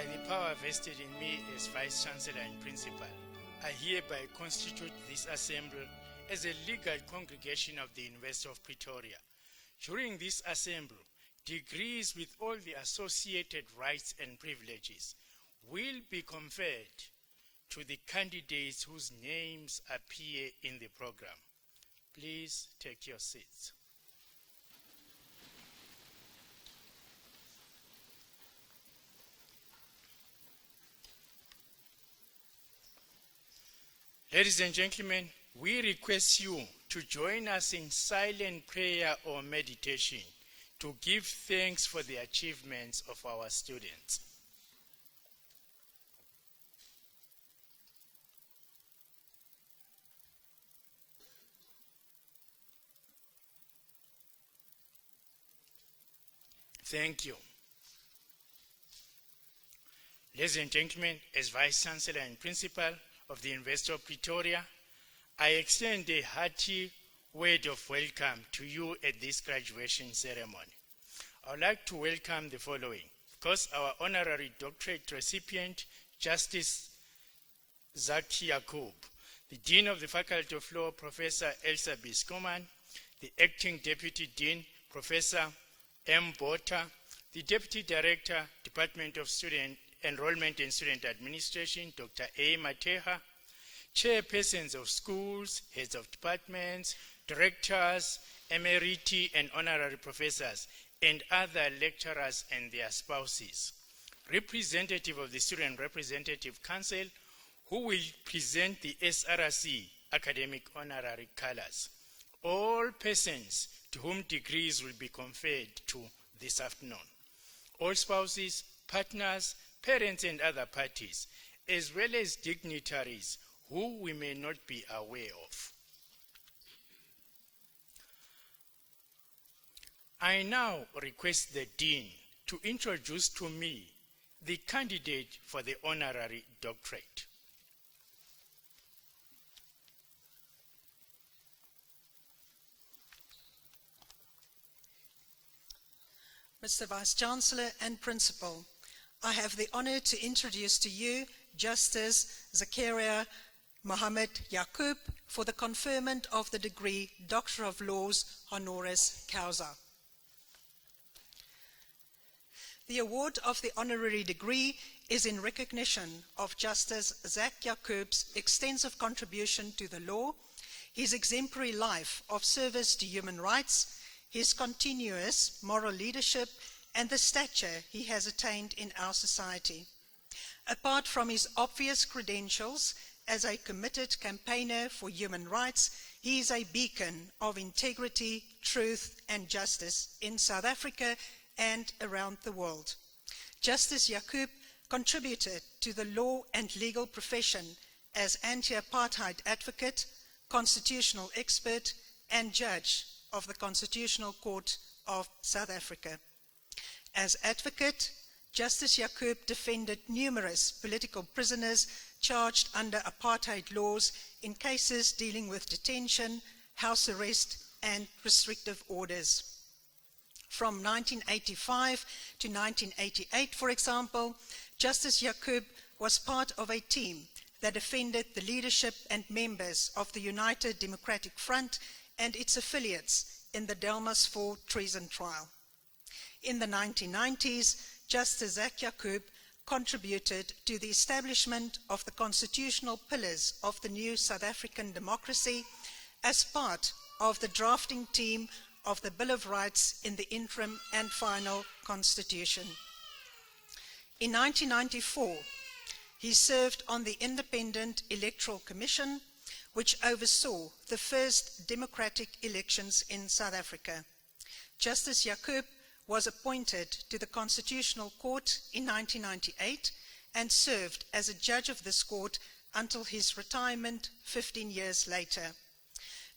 By the power vested in me as Vice Chancellor and Principal, I hereby constitute this assembly as a legal congregation of the University of Pretoria. During this assembly, degrees with all the associated rights and privileges will be conferred to the candidates whose names appear in the program. Please take your seats. Ladies and gentlemen, we request you to join us in silent prayer or meditation to give thanks for the achievements of our students. Thank you. Ladies and gentlemen, as Vice Chancellor and Principal of the University of Pretoria, I extend a hearty word of welcome to you at this graduation ceremony. I would like to welcome the following. Of course, our honorary doctorate recipient, Justice Yakoob, the Dean of the Faculty of Law, Professor Elsa B. Skuman, the Acting Deputy Dean, Professor M. Bota, the Deputy Director, Department of Student Enrollment and Student Administration, Dr. A. Mateha, chairpersons of schools, heads of departments, directors, emeriti and honorary professors, and other lecturers and their spouses, representative of the Student Representative Council, who will present the SRC academic honorary colors, all persons to whom degrees will be conferred to this afternoon, all spouses, partners, parents and other parties, as well as dignitaries who we may not be aware of. I now request the Dean to introduce to me the candidate for the honorary doctorate. Mr. Vice Chancellor and Principal, I have the honor to introduce to you Justice Zakaria Mohammed Yakoob for the conferment of the degree Doctor of Laws honoris causa. The award of the honorary degree is in recognition of Justice Zak Yakoob's extensive contribution to the law, his exemplary life of service to human rights, his continuous moral leadership, and the stature he has attained in our society. Apart from his obvious credentials as a committed campaigner for human rights, he is a beacon of integrity, truth, and justice in South Africa and around the world. Justice Yakoob contributed to the law and legal profession as anti-apartheid advocate, constitutional expert, and judge of the Constitutional Court of South Africa. As advocate, Justice Yakoob defended numerous political prisoners charged under apartheid laws in cases dealing with detention, house arrest, and restrictive orders. From 1985 to 1988, for example, Justice Yakoob was part of a team that defended the leadership and members of the United Democratic Front and its affiliates in the Delmas 4 treason trial. In the 1990s, Justice Zak Yakoob contributed to the establishment of the constitutional pillars of the new South African democracy as part of the drafting team of the Bill of Rights in the interim and final constitution. In 1994, he served on the Independent Electoral Commission, which oversaw the first democratic elections in South Africa. Justice Yakoob was appointed to the Constitutional Court in 1998 and served as a judge of this court until his retirement 15 years later.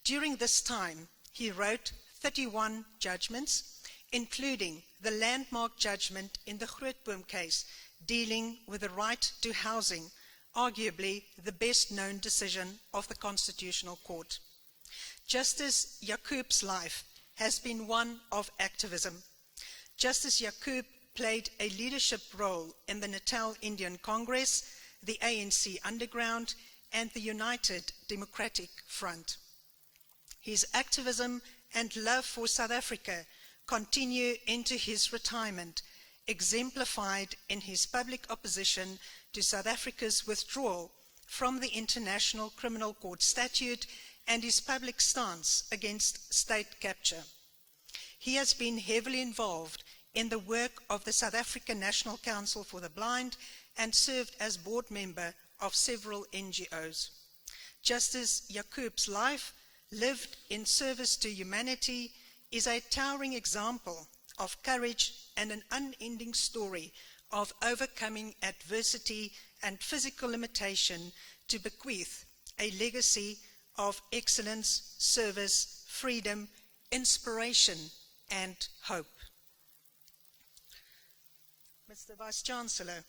During this time, he wrote 31 judgments, including the landmark judgment in the Grootboom case dealing with the right to housing, arguably the best-known decision of the Constitutional Court. Justice Yakoob's life has been one of activism. Justice Yakoob played a leadership role in the Natal Indian Congress, the ANC Underground, and the United Democratic Front. His activism and love for South Africa continue into his retirement, exemplified in his public opposition to South Africa's withdrawal from the International Criminal Court Statute and his public stance against state capture. He has been heavily involved in the work of the South African National Council for the Blind and served as board member of several NGOs. Justice Yakoob's life, lived in service to humanity, is a towering example of courage and an unending story of overcoming adversity and physical limitation to bequeath a legacy of excellence, service, freedom, inspiration, and hope. Mr. Vice-Chancellor,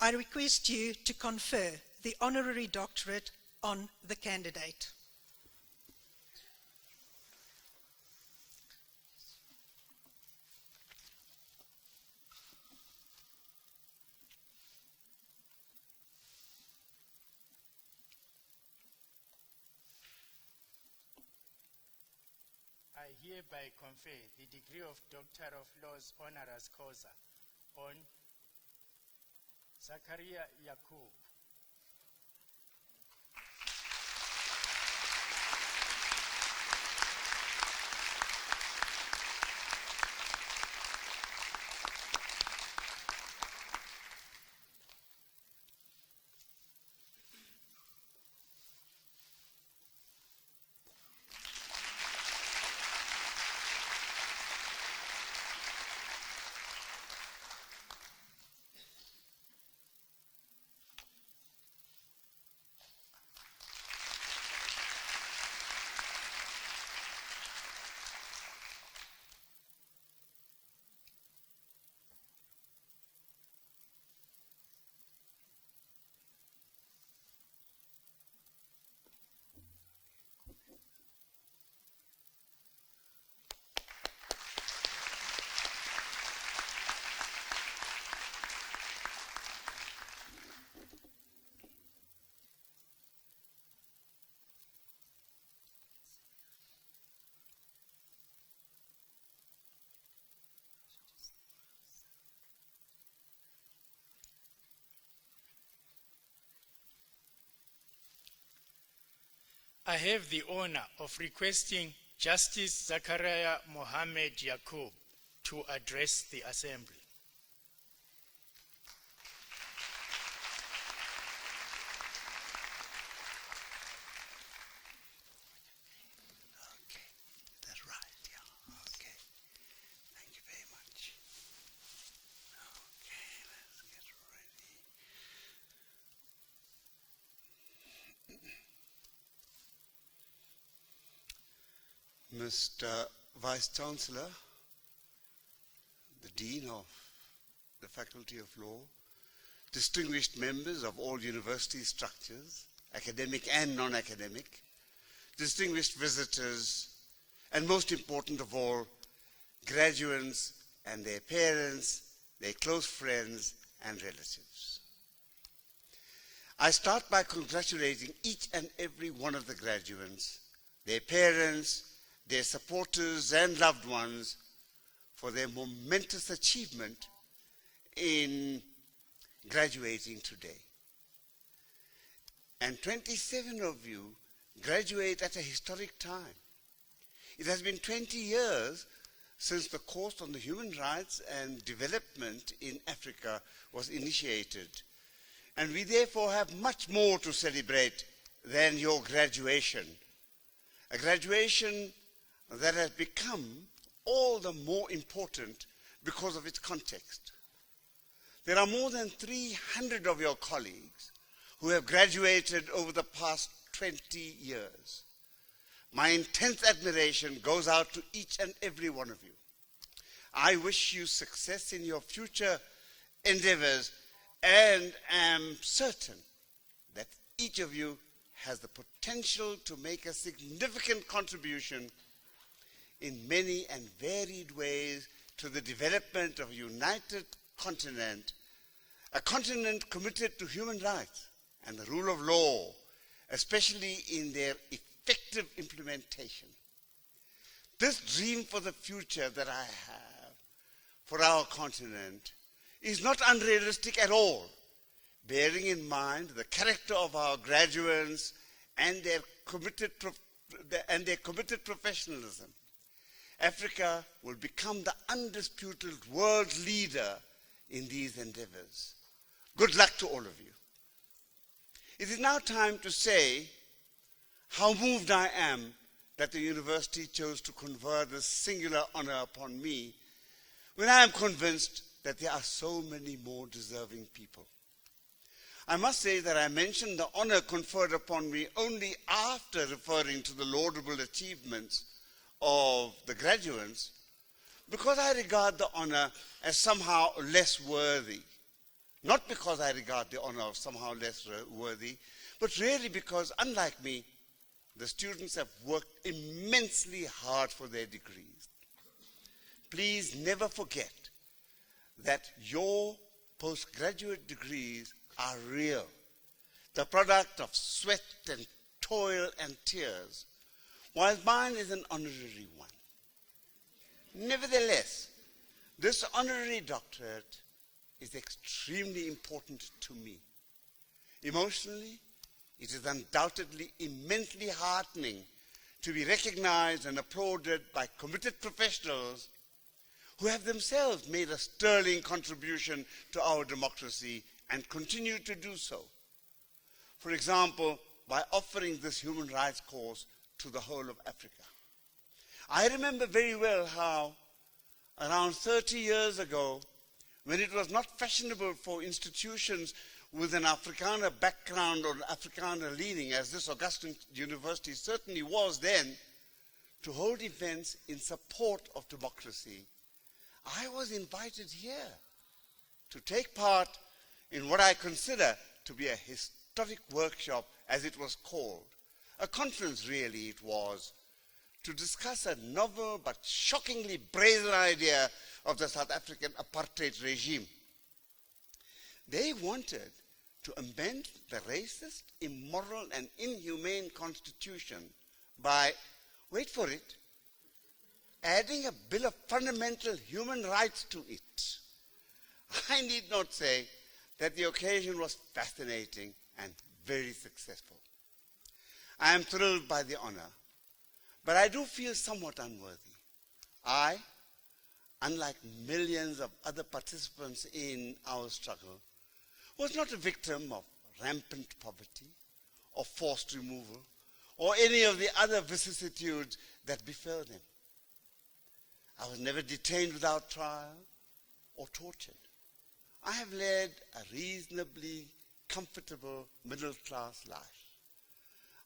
I request you to confer the honorary doctorate on the candidate. I hereby confer the degree of Doctor of Laws honoris causa on Zakaria Yakoob. I have the honor of requesting Justice Zakaria Mohammed Yakoob to address the Assembly. Okay, that's right, yeah, okay. Thank you very much. Okay, let's get ready. Mr. Vice-Chancellor, the Dean of the Faculty of Law, distinguished members of all university structures, academic and non-academic, distinguished visitors, and most important of all, graduates and their parents, their close friends and relatives. I start by congratulating each and every one of the graduates, their parents, their supporters and loved ones for their momentous achievement in graduating today. And 27 of you graduate at a historic time. It has been 20 years since the course on the human rights and development in Africa was initiated. And we therefore have much more to celebrate than your graduation. A graduation that has become all the more important because of its context. There are more than 300 of your colleagues who have graduated over the past 20 years. My intense admiration goes out to each and every one of you. I wish you success in your future endeavors and am certain that each of you has the potential to make a significant contribution in many and varied ways to the development of a united continent, a continent committed to human rights and the rule of law, especially in their effective implementation. This dream for the future that I have for our continent is not unrealistic at all, bearing in mind the character of our graduates and their committed professionalism. Africa will become the undisputed world leader in these endeavors. Good luck to all of you. It is now time to say how moved I am that the university chose to confer this singular honor upon me, when I am convinced that there are so many more deserving people. I must say that I mentioned the honor conferred upon me only after referring to the laudable achievements of the graduates, because I regard the honor as somehow less worthy. Not because I regard the honor as somehow less worthy, but really because, unlike me, the students have worked immensely hard for their degrees. Please never forget that your postgraduate degrees are real, the product of sweat and toil and tears, while mine is an honorary one. Nevertheless, this honorary doctorate is extremely important to me. Emotionally, it is undoubtedly immensely heartening to be recognized and applauded by committed professionals who have themselves made a sterling contribution to our democracy and continue to do so. For example, by offering this human rights course to the whole of Africa. I remember very well how around 30 years ago, when it was not fashionable for institutions with an Afrikaner background or Afrikaner leaning, as this Augustine University certainly was then, to hold events in support of democracy, I was invited here to take part in what I consider to be a historic workshop, as it was called. A conference, really, it was, to discuss a novel but shockingly brazen idea of the South African apartheid regime. They wanted to amend the racist, immoral, and inhumane constitution by, wait for it, adding a Bill of Fundamental Human Rights to it. I need not say that the occasion was fascinating and very successful. I am thrilled by the honor, but I do feel somewhat unworthy. I, unlike millions of other participants in our struggle, was not a victim of rampant poverty or forced removal or any of the other vicissitudes that befell them. I was never detained without trial or tortured. I have led a reasonably comfortable middle-class life.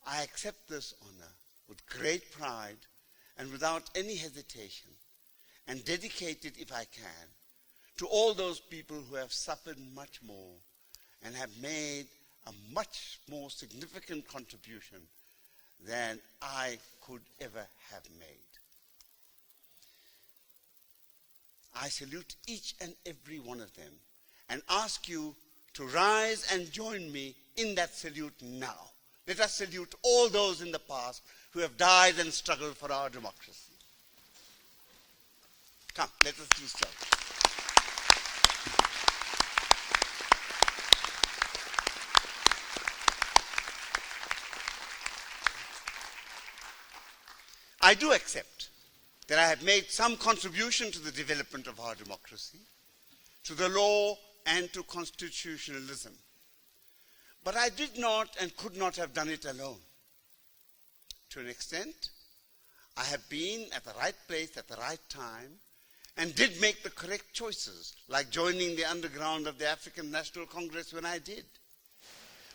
I accept this honor with great pride and without any hesitation, and dedicate it, if I can, to all those people who have suffered much more and have made a much more significant contribution than I could ever have made. I salute each and every one of them and ask you to rise and join me in that salute now. Let us salute all those in the past who have died and struggled for our democracy. Come, let us do so. I do accept that I have made some contribution to the development of our democracy, to the law and to constitutionalism. But I did not and could not have done it alone. To an extent, I have been at the right place at the right time and did make the correct choices, like joining the underground of the African National Congress when I did.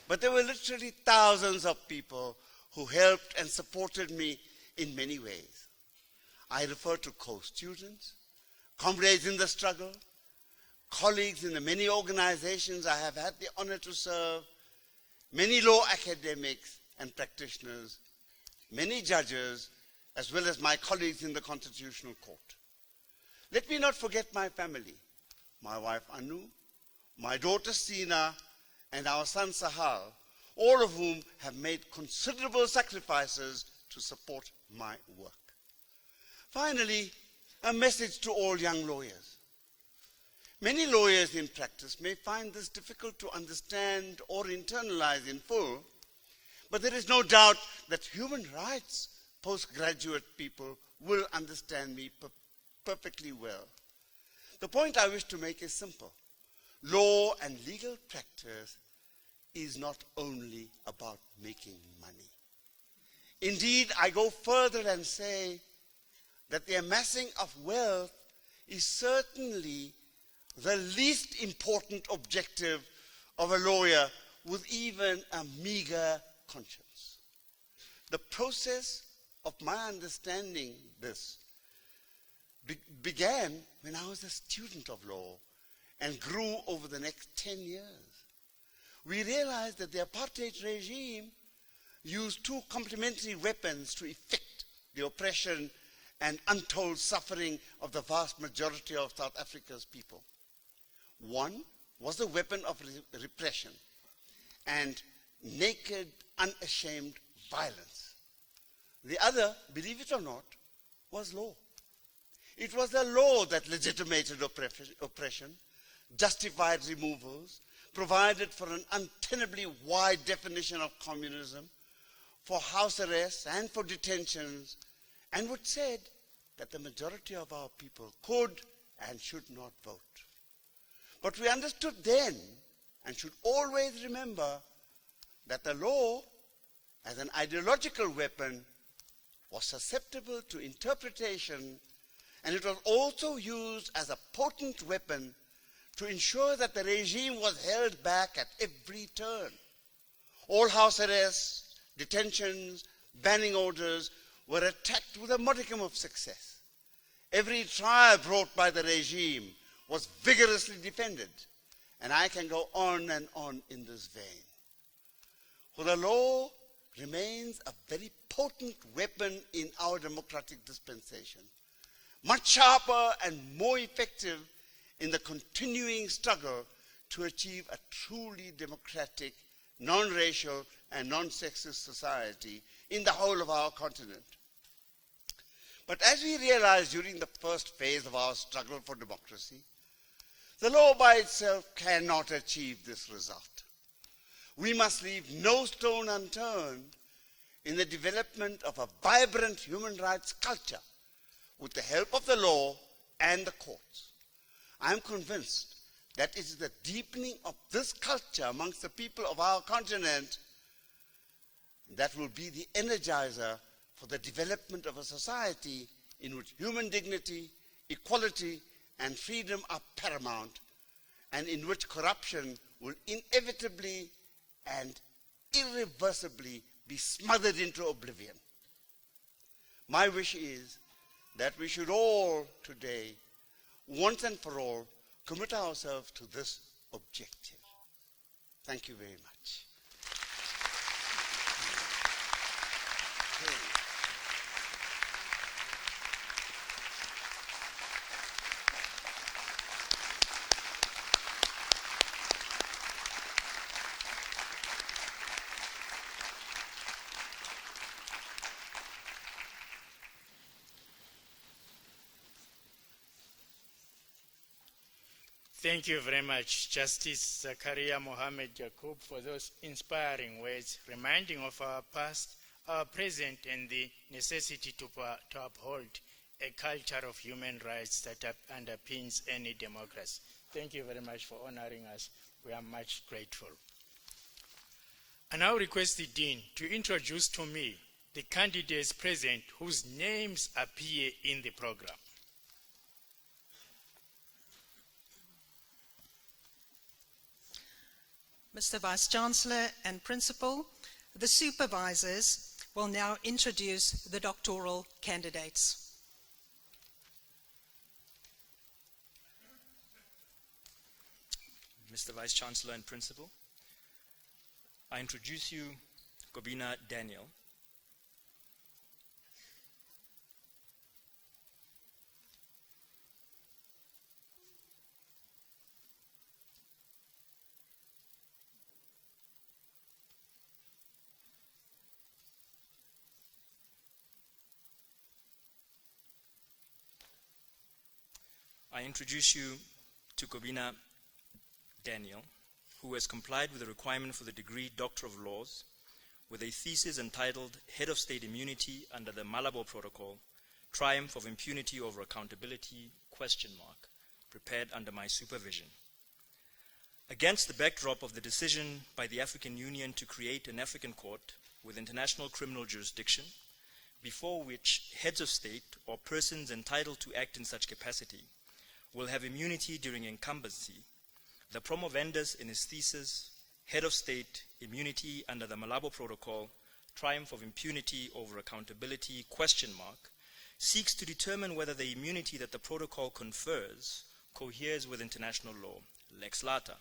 But there were literally thousands of people who helped and supported me in many ways. I refer to co-students, comrades in the struggle, colleagues in the many organizations I have had the honor to serve, many law academics and practitioners, many judges, as well as my colleagues in the Constitutional Court. Let me not forget my family, my wife Anu, my daughter Sina, and our son Sahal, all of whom have made considerable sacrifices to support my work. Finally, a message to all young lawyers. Many lawyers in practice may find this difficult to understand or internalize in full, but there is no doubt that human rights postgraduate people will understand me perfectly well. The point I wish to make is simple. Law and legal practice is not only about making money. Indeed, I go further and say that the amassing of wealth is certainly the least important objective of a lawyer with even a meager conscience. The process of my understanding this began when I was a student of law and grew over the next 10 years. We realized that the apartheid regime used two complementary weapons to effect the oppression and untold suffering of the vast majority of South Africa's people. One was the weapon of repression and naked, unashamed violence. The other, believe it or not, was law. It was the law that legitimated oppression, justified removals, provided for an untenably wide definition of communism, for house arrests and for detentions, and which said that the majority of our people could and should not vote. But we understood then, and should always remember, that the law, as an ideological weapon, was susceptible to interpretation, and it was also used as a potent weapon to ensure that the regime was held back at every turn. All house arrests, detentions, banning orders were attacked with a modicum of success. Every trial brought by the regime was vigorously defended, and I can go on and on in this vein. For the law remains a very potent weapon in our democratic dispensation, much sharper and more effective in the continuing struggle to achieve a truly democratic, non-racial and non-sexist society in the whole of our continent. But as we realized during the first phase of our struggle for democracy, the law by itself cannot achieve this result. We must leave no stone unturned in the development of a vibrant human rights culture with the help of the law and the courts. I am convinced that it is the deepening of this culture amongst the people of our continent that will be the energizer for the development of a society in which human dignity, equality, and freedom are paramount, and in which corruption will inevitably and irreversibly be smothered into oblivion. My wish is that we should all today, once and for all, commit ourselves to this objective. Thank you very much. Thank you very much, Justice Zakaria Mohammed Yakoob, for those inspiring words, reminding of our past, our present, and the necessity to uphold a culture of human rights that underpins any democracy. Thank you very much for honoring us. We are much grateful. I now request the Dean to introduce to me the candidates present whose names appear in the program. Mr. Vice-Chancellor and Principal, the supervisors will now introduce the doctoral candidates. Mr. Vice-Chancellor and Principal, I introduce you Kobina Daniel. I introduce you to Kobina Daniel, who has complied with the requirement for the degree Doctor of Laws with a thesis entitled Head of State Immunity under the Malabo Protocol, Triumph of Impunity over Accountability, ? Prepared under my supervision. Against the backdrop of the decision by the African Union to create an African court with international criminal jurisdiction, before which heads of state or persons entitled to act in such capacity will have immunity during incumbency, the promovendus in his thesis, Head of State Immunity under the Malabo Protocol, Triumph of Impunity over Accountability, ? Seeks to determine whether the immunity that the protocol confers coheres with international law, lex lata,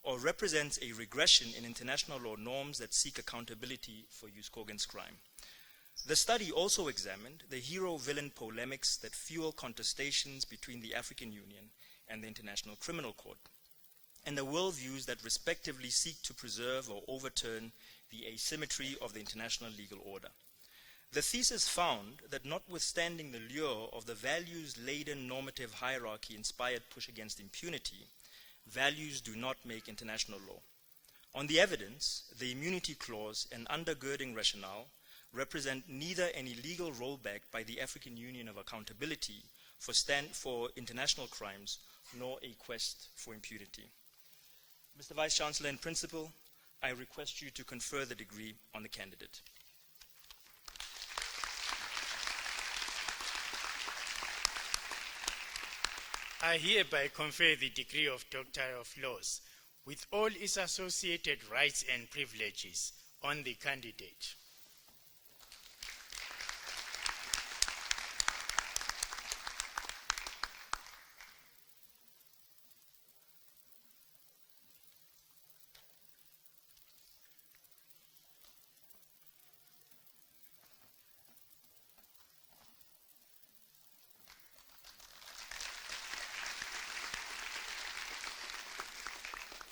or represents a regression in international law norms that seek accountability for Yuskogen's crime. The study also examined the hero-villain polemics that fuel contestations between the African Union and the International Criminal Court, and the worldviews that respectively seek to preserve or overturn the asymmetry of the international legal order. The thesis found that notwithstanding the lure of the values-laden normative hierarchy-inspired push against impunity, values do not make international law. On the evidence, the immunity clause and undergirding rationale represent neither any legal rollback by the African Union of accountability for international crimes, nor a quest for impunity. Mr. Vice-Chancellor and Principal, I request you to confer the degree on the candidate. I hereby confer the degree of Doctor of Laws with all its associated rights and privileges on the candidate.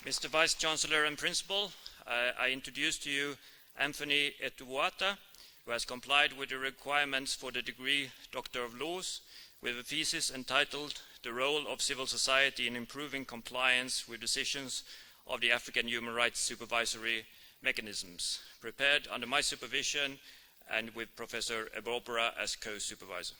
Mr. Vice-Chancellor and Principal, I introduce to you Anthony Etuwata, who has complied with the requirements for the degree Doctor of Laws with a thesis entitled The Role of Civil Society in Improving Compliance with Decisions of the African Human Rights Supervisory Mechanisms, prepared under my supervision and with Professor Ebobora as co-supervisor.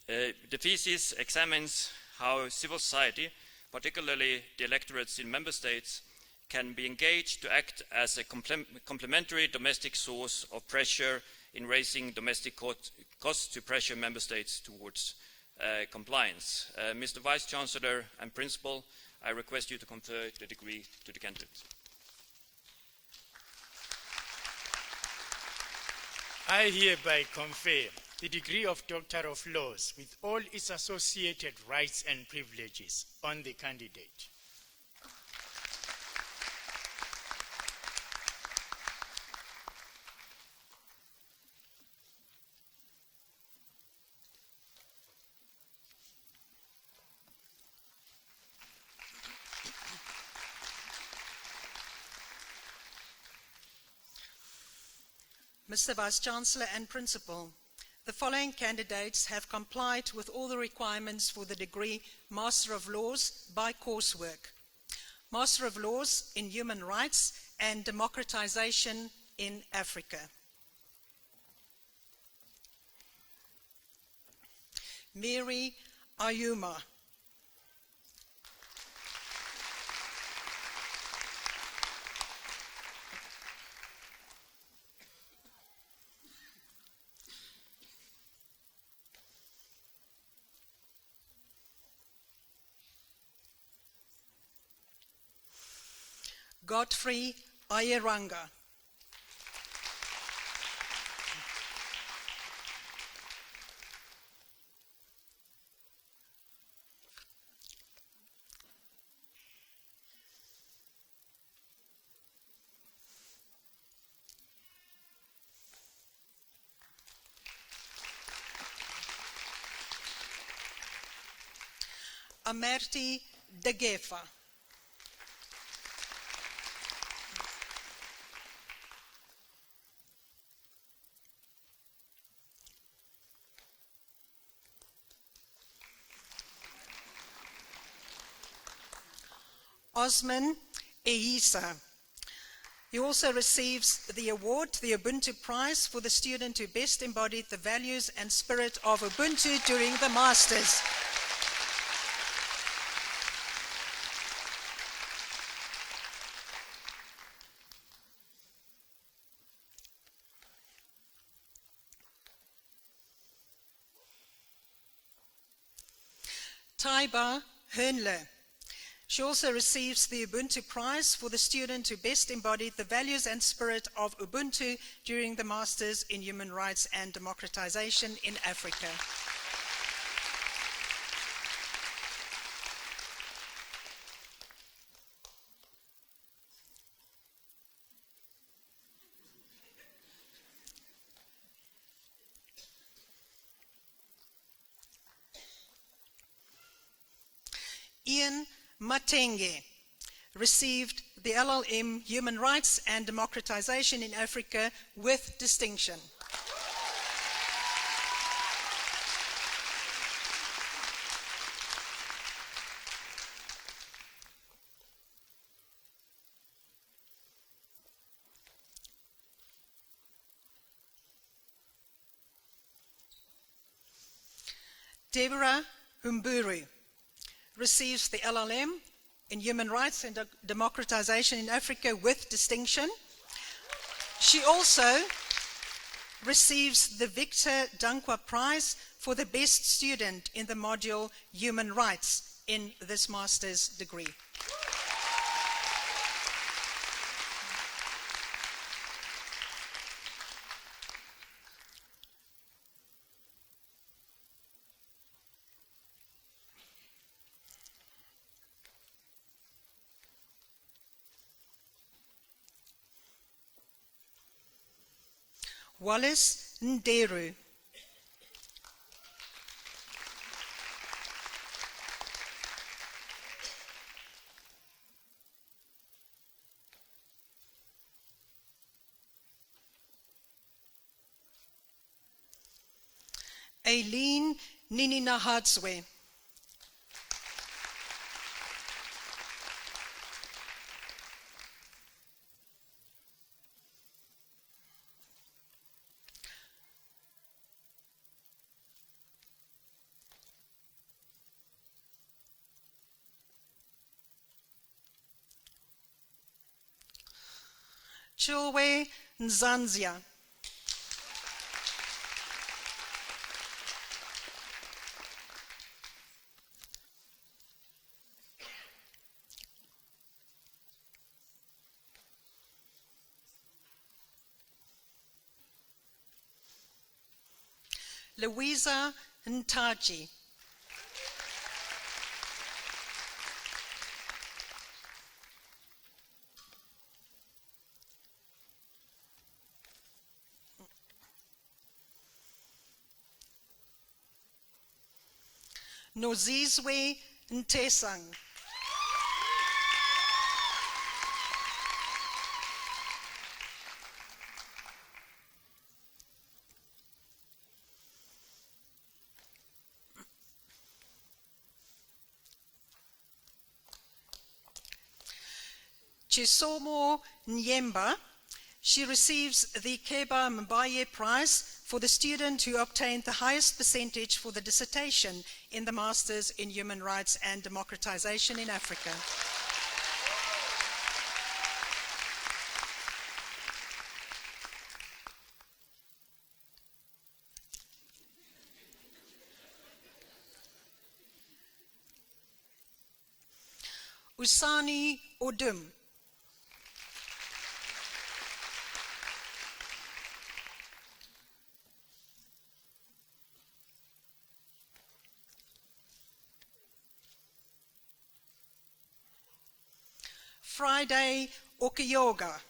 The thesis examines how civil society, particularly the electorates in member states, can be engaged to act as a complementary domestic source of pressure in raising domestic costs to pressure member states towards compliance. Mr. Vice-Chancellor and Principal, I request you to confer the degree to the candidate. I hereby confer the degree of Doctor of Laws with all its associated rights and privileges on the candidate. Mr. Vice-Chancellor and Principal, the following candidates have complied with all the requirements for the degree Master of Laws by coursework. Master of Laws in Human Rights and Democratization in Africa. Mary Ayuma. Godfrey Ayeranga. Amerti Degefa. Osman Ehisa. He also receives the award, the Ubuntu Prize, for the student who best embodied the values and spirit of Ubuntu during the Masters. Taiba Hernle. She also receives the Ubuntu Prize for the student who best embodied the values and spirit of Ubuntu during the Masters in Human Rights and Democratization in Africa. Ian Matenge received the LLM Human Rights and Democratization in Africa with distinction. Deborah Humburu receives the LLM in Human Rights and Democratization in Africa with distinction. She also receives the Victor Dankwa Prize for the best student in the module Human Rights in this master's degree. Wallace Nderu. Aileen Nininahatswe. Chilwe Nzanzia. Louisa Ntaji. Nozizwe Ntesang. Chisomo Nyemba. She receives the Keba Mbaye Prize for the student who obtained the highest percentage for the dissertation in the Masters in Human Rights and Democratization in Africa. Usani Odum. Friday Okiyoga.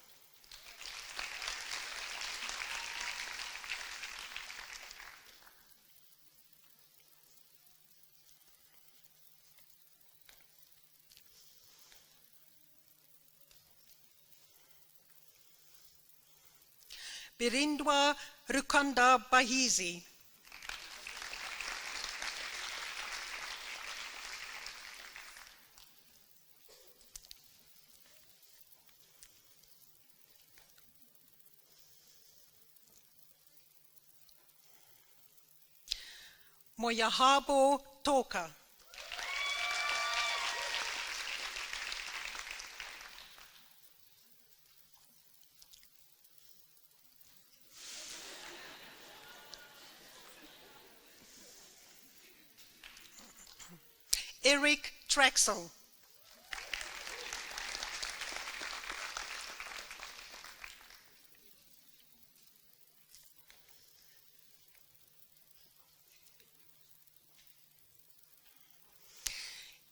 Birindwa Rukanda Bahizi. Moyahabo Toka. Eric Traxel.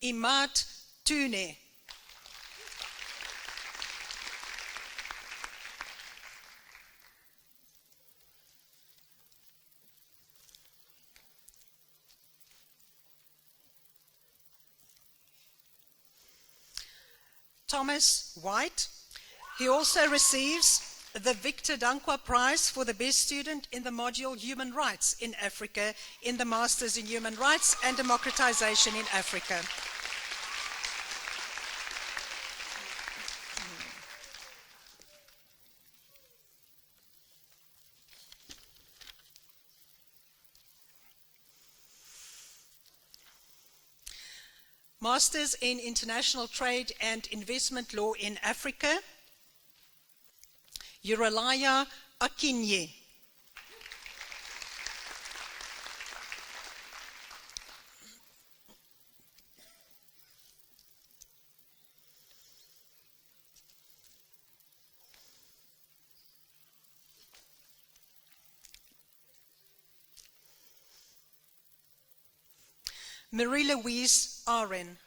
Imad Tune. Thomas White. He also receives the Victor Dankwa Prize for the best student in the module Human Rights in Africa in the Masters in Human Rights and Democratization in Africa. Masters in International Trade and Investment Law in Africa, Uralaya Akinye. Marie-Louise Aren.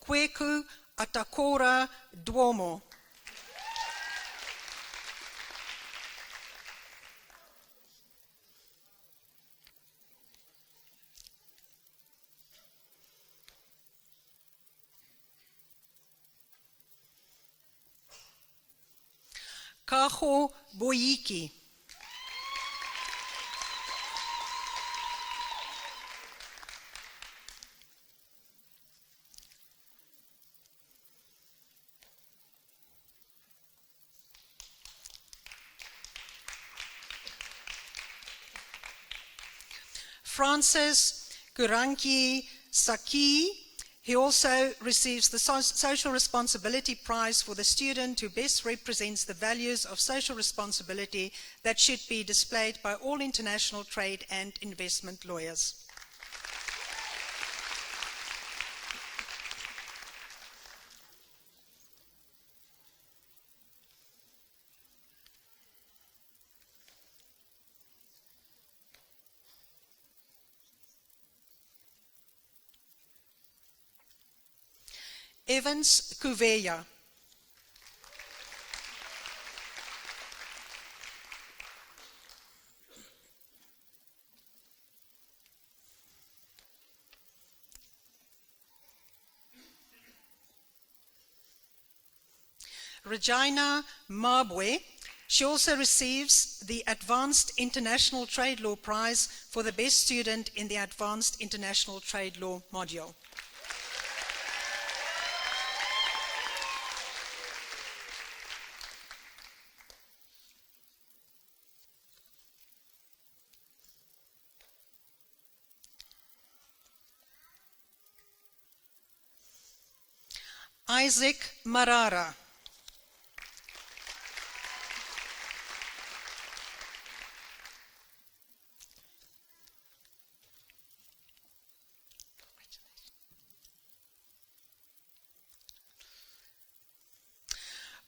Kweku Atakora Duomo. Kaho Boyiki. Francis Kuranki Saki. He also receives the Social Responsibility Prize for the student who best represents the values of social responsibility that should be displayed by all international trade and investment lawyers. Evans Kuveya. Regina Mabwe. She also receives the Advanced International Trade Law Prize for the best student in the Advanced International Trade Law module. Isaac Marara.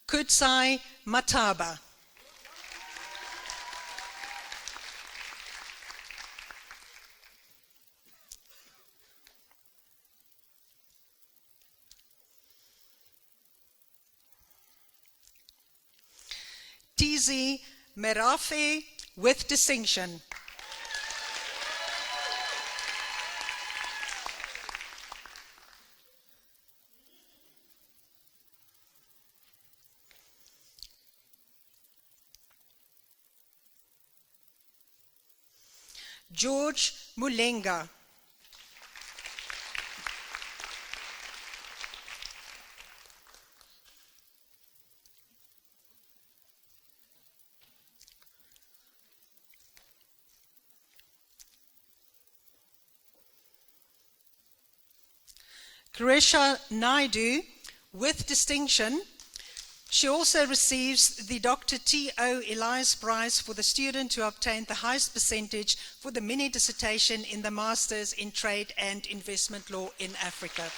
Kutsai Mataba. Tizi Merafe with distinction. George Mulenga. Kresha Naidu, with distinction. She also receives the Dr. T.O. Elias Prize for the student who obtained the highest percentage for the mini dissertation in the Masters in Trade and Investment Law in Africa.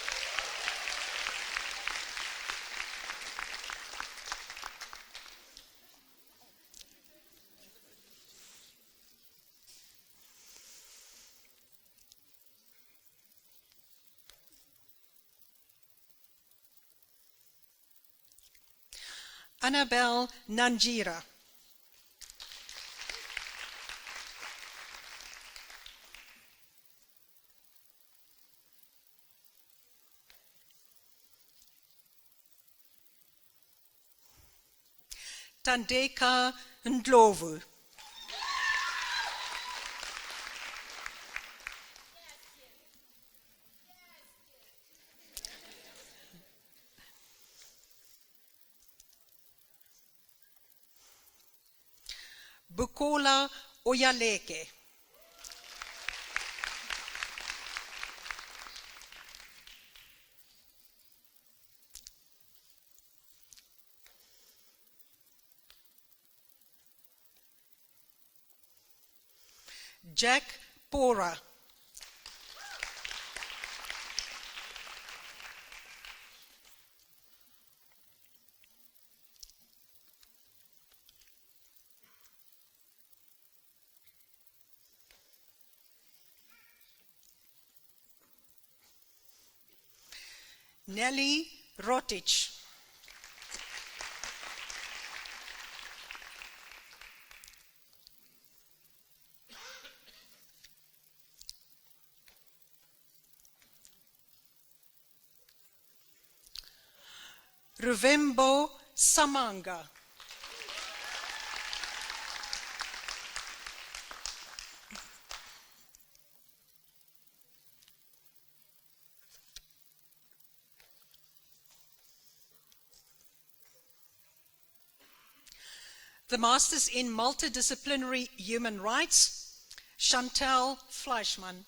Annabelle Nanjira. Tandeka Ndlovu. Bukola Oyaleke. Jack Pora. Nelly Rotich. Ruvembo Samanga. The Masters in Multidisciplinary Human Rights, Chantal Fleischmann.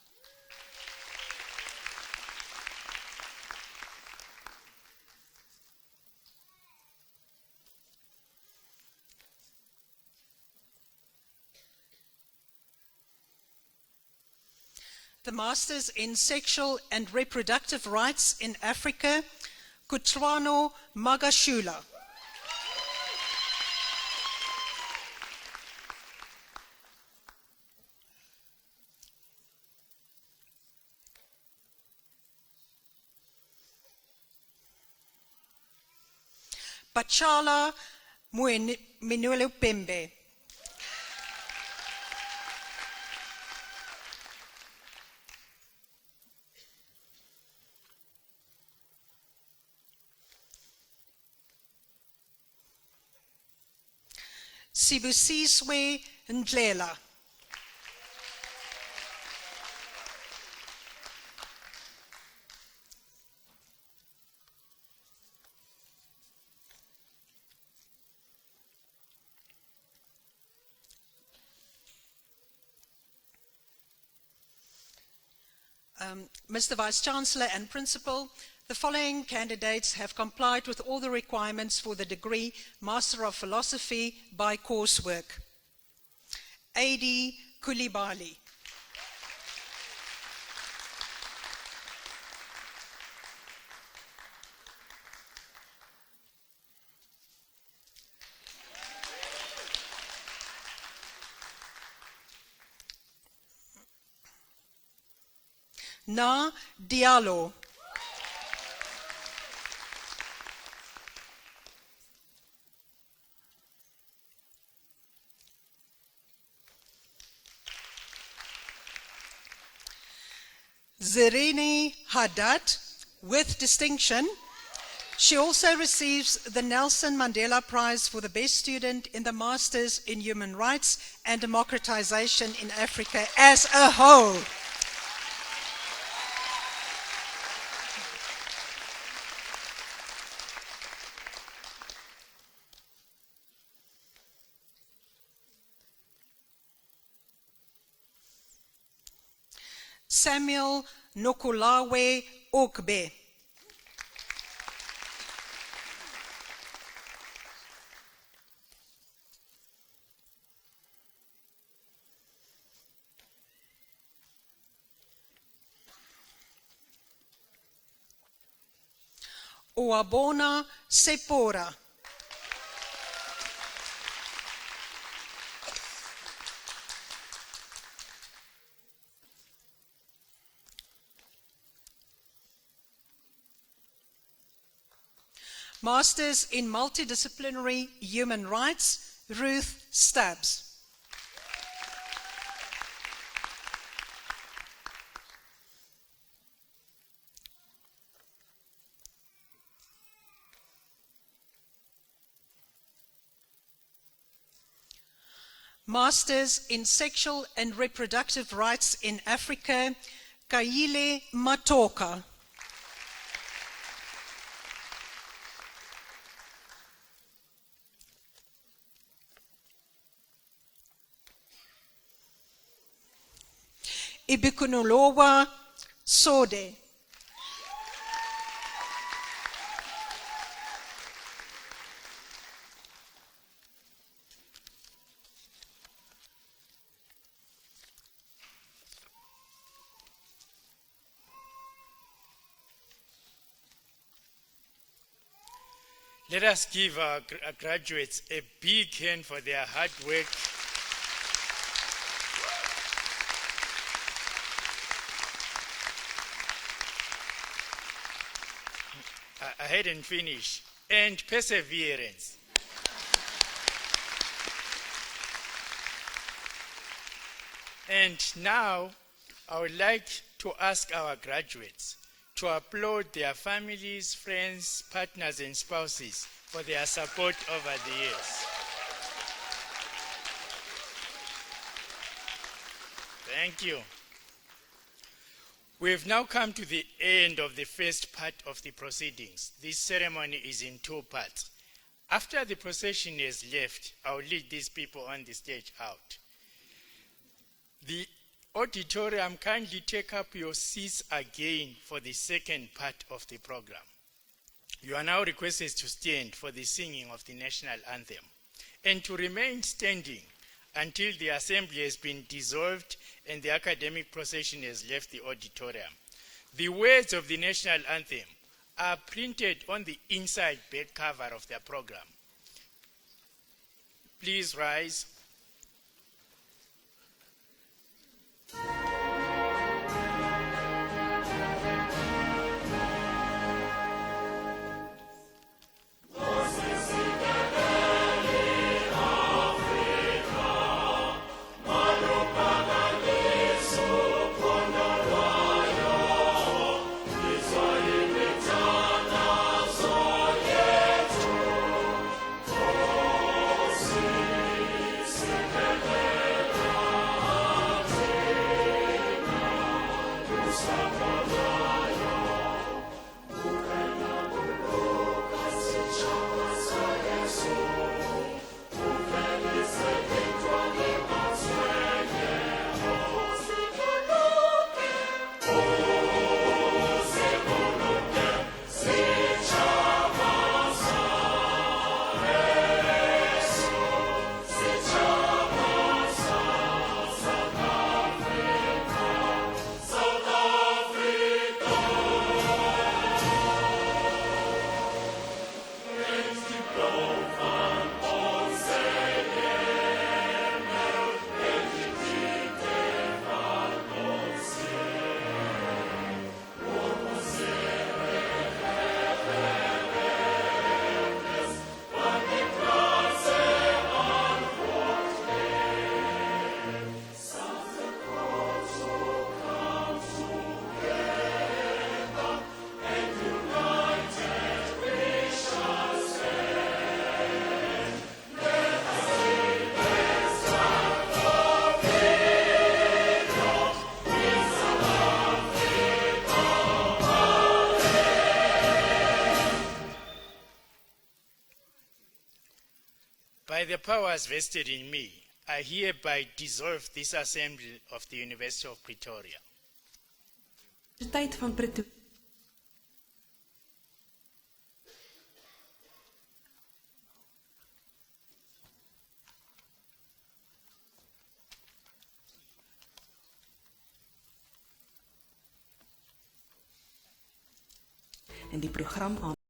The Masters in Sexual and Reproductive Rights in Africa, Kutlwano Magashula. Pachala Minuelu Pembe. Sibusiswe Ndlela. Mr. Vice-Chancellor and Principal, the following candidates have complied with all the requirements for the degree Master of Philosophy by coursework. A.D. Kulibali. Na Diallo. Zerini Haddad, with distinction. She also receives the Nelson Mandela Prize for the Best Student in the Masters in Human Rights and Democratization in Africa as a whole. Samuel Nokulawe Ogbe. Oabona Sepora. Masters in Multidisciplinary Human Rights, Ruth Stubbs. Masters in Sexual and Reproductive Rights in Africa, Kaile Matoka. Ibikunolowa Sode. Let us give our graduates a big hand for their hard work. I hadn't finished. And perseverance. And now, I would like to ask our graduates to applaud their families, friends, partners, and spouses for their support over the years. Thank you. We have now come to the end of the first part of the proceedings. This ceremony is in two parts. After the procession has left, I will lead these people on the stage out. The auditorium, kindly take up your seats again for the second part of the program. You are now requested to stand for the singing of the national anthem and to remain standing until the assembly has been dissolved and the academic procession has left the auditorium. The words of the national anthem are printed on the inside back cover of the program. Please rise. By the powers vested in me, I hereby dissolve this assembly of the University of Pretoria. Universiteit van Pretoria. En die program aan